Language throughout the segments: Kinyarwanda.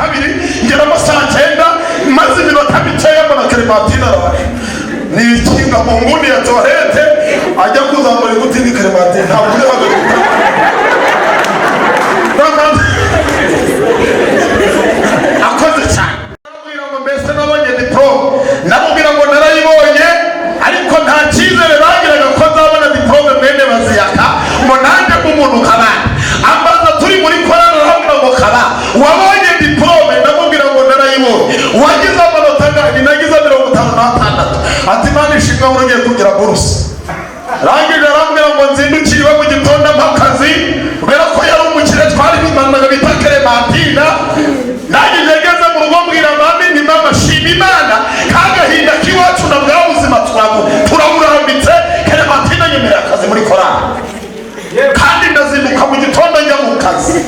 kabiri ngera amasaha 9 maze iminota mikeya mbona Clementine araje nikinga mu nguni ya toilette ajya kuzamura iguti ni Clementine ntabwo uri hagati akoze cyane nabwira ngo mbese nabonye diplome nabwira ngo narayibonye ariko nta cyizere bagiraga ko nzabona diplome mwene baziyaka ngo nanjye umuntu kabana ambaza turi muri korana arambwira ngo kaba wabonye diplome nabwira ngo narayibonye wagize amanota ngani nagize 56 ati mani shimwe urugiye kugira buruse rangije arambwira ngo nzindukiriwe mu gitondo mpakazi kubera ko yari umukire twari bimanaga bita Clementine nagije ngeze mu rugo mbwira mami ni mama shima Imana kagahinda kiwacu na bwa buzima turaburambitse Clementine nyemera akazi muri korana kandi ndazinduka mu gitondo njya mu kazi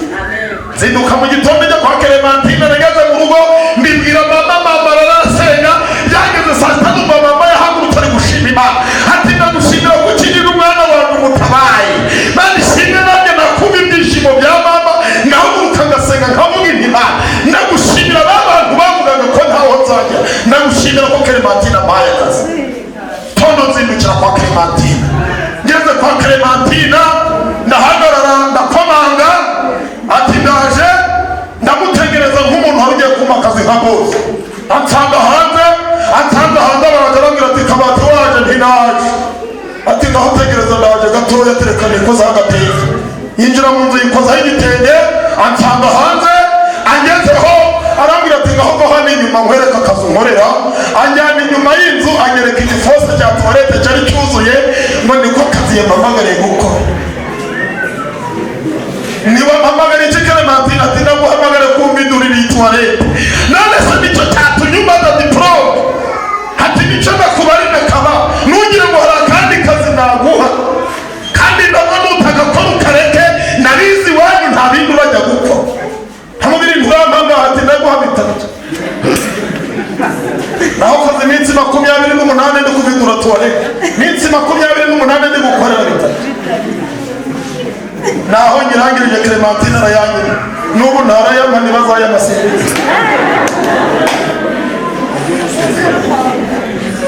zinduka mu gitondo njya kwa Clementine nageze mu rugo mbibwira mama ararasenga byageze saa 5 mama yahagurutse ari gushima Imana ati ndagushimira ko ukigirira umwana wawe umutabaye mani shimwe nanjye nakumva ibyishimo bya mama ngahaguruka ngasenga nkavuga Imana ndagushimira abantu bavugaga ko ntaho nzajya ndagushimira ko Clementine abaye akazi tondo nzindukira kwa Clementine ngeze kwa Clementine ndahagarara ndakomanga ati ndaje ndamutegereza nk'umuntu wagiye kuma akazi nka bose ansanga hanze baragarambira ati Kabati waje ntinaje ati ndahutegereza ndaje gatoya terekane koza agateka yinjira mu nzu yikozaho igitenge ansanga hanze angezeho arambwira ati ngaho hano inyuma nkwereka akazi nkorera anjyana inyuma y'inzu anyereka igifose cya toilette cyari cyuzuye ngo niko kazi yampamagariye gukora niba mpamagariye Clementine ati ndaguhamagare kumbindurira iyi toilette none se nicyo cyatunyumaza diplome ati nicyo nakubarine kaba nugire ngo hari akandi kazi naguha kandi ndabona utagakora ukareke narizi wanyu nta bindi urajya gukora hamubiri nturamanga ati ndaguha bitatu naho koze iminsi 28 ndi kuvindura toilette iminsi 28 ndi gukorera bitatu naho ngirangirije Clementine arayanyira n'ubu ntarayama ntibazayamasinzi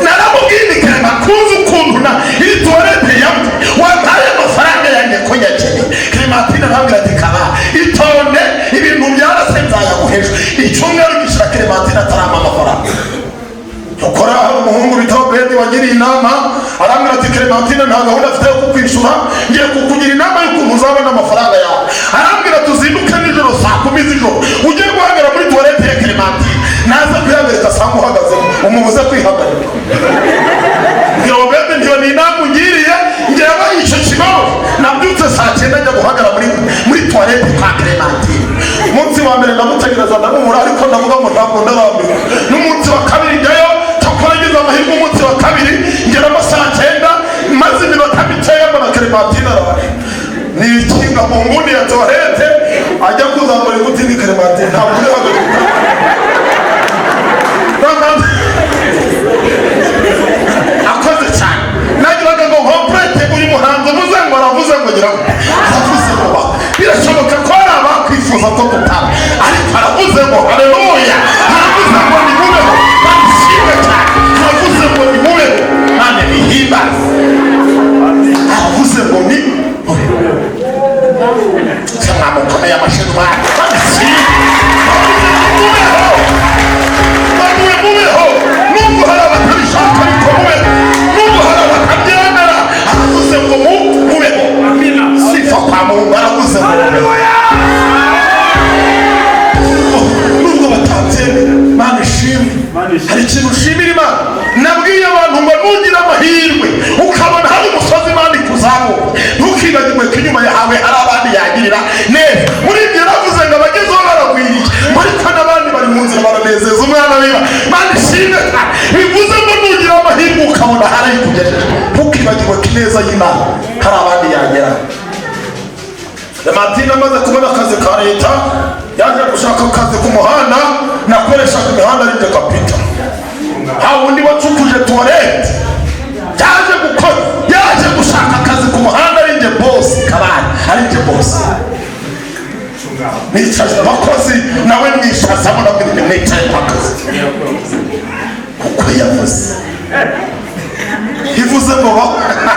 naramubwira Clementine ukuntu na iri toilette yamwe wataye amafaranga yanjye ko yakeneye Clementine arambwira ati kaba itonde ibintu byarase nzayaguheje icyumweru gishira Clementine atarama amafaranga ukora umuhungu bitaho Bedi wagiriye inama arambwira ati Clementine nta gahunda afite yo kukwishura ngiye kukugira inama y'ukuntu uzabona amafaranga yawe arambwira tuzinduke nijoro saa 10 z'ijoro ugiye guhagarara muri toilette ya Clementine naza kwihagarika asanga uhagaze umubuze kwihagarika ngiye Bedi ntiyo ni inama ungiriye ngiye abaye icyo kibazo nabyutse saa 9 njya guhagarara muri toilette kwa Clementine umunsi wa mbere ndamutegereza ndamubura ariko ndavuga ngo ntabwo ndarambirwa n'umunsi wa kabiri njyayo twagize amahirwe umunsi wa kabiri ngera amasaha 9 maze iminota mikeya mbona Clementine araje nikinga mu nguni ya toilette ajya kuzamura iguti ni Clementine ntabwo uri hagati akoze cyane nagiraga ngo complete uyu muhanzi uvuze ngo aravuze ngo ngira ngo aravuze ngo birashoboka ko ari abakwifuza ko tutara ariko aravuze ngo haleluya aravuze ngo ni mubeho bashimwe cyane aravuze ngo ni mubeho nane bihimbaza aravuze ngo ni sama mukomeye amashinwa mubeho nubwo hari abatabishaka ariko mubeho nubwo hari abatabyemera aravuze ngo mubeho sifa kwa Mungu aravuze ngo nubwo batabyemera Mana ishimwe hari ikintu ushimira Imana nabwiye abantu ngo nugira amahirwe ukabona hari umusozi Imana ikuzamuka ntukibagirwe ko inyuma yawe hari abandi yagirira neza muri ibyo yaravuze ngo abagezeho baragwiriye ariko n'abandi bari mu nzira baranezeza umwana wiba Mana ishimwe bivuze ngo nugira amahirwe ukabona hari ayikugejeje ntukibagirwe ko ineza y'Imana hari abandi yagera Clementine amaze kubona akazi ka leta yaje gushaka akazi ku muhanda nakoreshaga imihanda ari kapita wundi wacukuje toilette yaje gushaka akazi ku muhanda ari nje boss kabari ari nje boss nicaje abakozi nawe mwishaza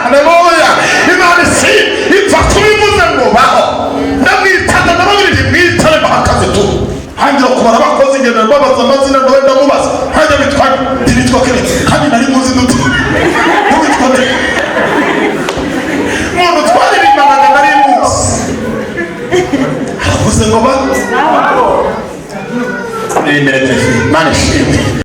haleluya. Imana isi ipfa kubivuze ngo baho. Ndamwitaga ndababwira mwitare bahakaze tu. Hangira kubara abakozi ngenda babaza amazina ndo wenda mubaza. Hajya bitwa kire kandi nari muzi nduti.